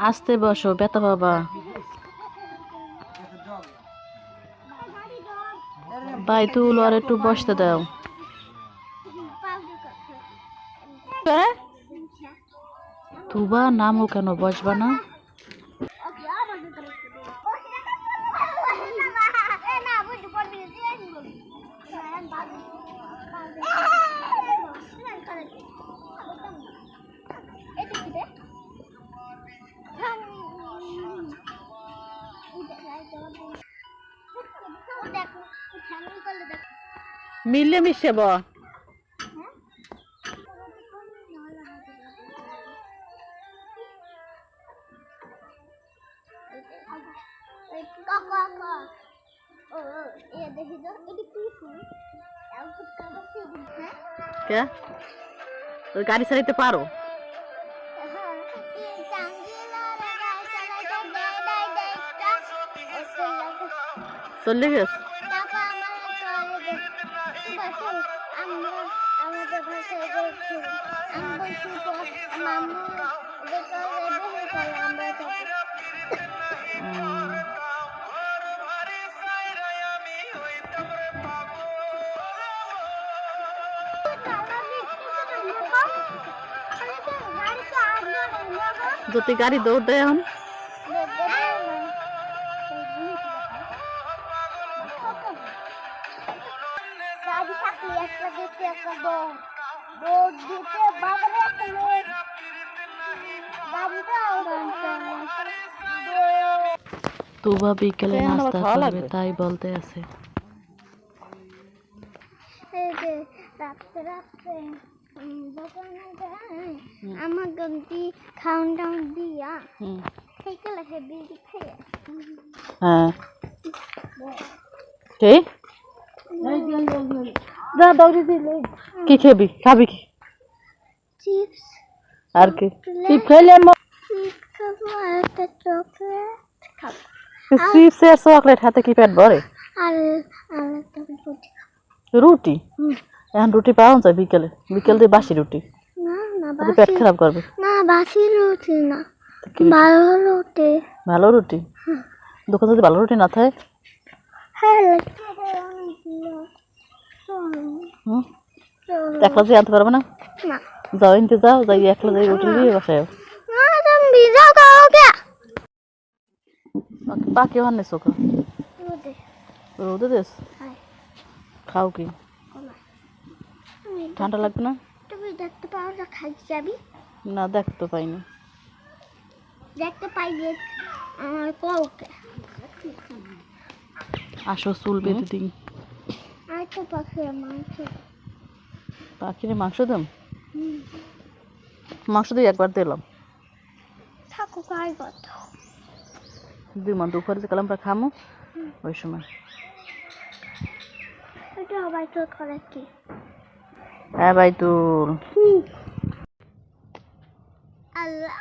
আস্তে বসো বেতা বাবা। ভাই তুল আর একটু বসতে দাও। তুবা নামও কেন, বসবা না? মিলে মিশে ব গাড়ি চালাইতে পারো? চলে গেছে। যদি গাড়ি দৌড় দেয় এখন তুবা বিকেলে নাস্তা করবে তাই বলতে আছে। আমার গন্তি খাওন টাউন দিয়া সাইকেলে বিড়ি খেয়ে। হ্যাঁ ঠিক। যা দৌড়ি দিলে কি খেবি? খাবি কি? চিপস আর কি? চিপস খেলে চিপস আর চকলেট হাতে কি পেট ভরে? আর রুটি এখন রুটি পাওয়া যায় বিকেলে? বিকেল দিয়ে বাসি রুটি না না পেট খারাপ করবে। না বাসি রুটি না, ভালো রুটি। ভালো রুটি? দোকান যদি ভালো রুটি না থাকে একলা যে আনতে পারবে না? যাও ইনতে যাও, যাই একলা যাই রুটি দিয়ে বসায়। বাকি ওখানে চোখ রোদে দেশ খাও কি? ঠান্ডা লাগবে না? তুমি দেখতে পাও না খাই যাবি? না দেখতে পাইনি। দেখতে পাইলে আমার কওকে আসো চুল বেঁধে দিই। আর তো পাখির মাংস। পাখিরে মাংস দাম? মাংস দিয়ে একবার দিলাম। থাকো কার কথা দুই মান দুপুরে যে কালামটা খামো ওই সময়। এটা আবার তো করে কি? হ্যাঁ ভাই তুল। আল্লাহ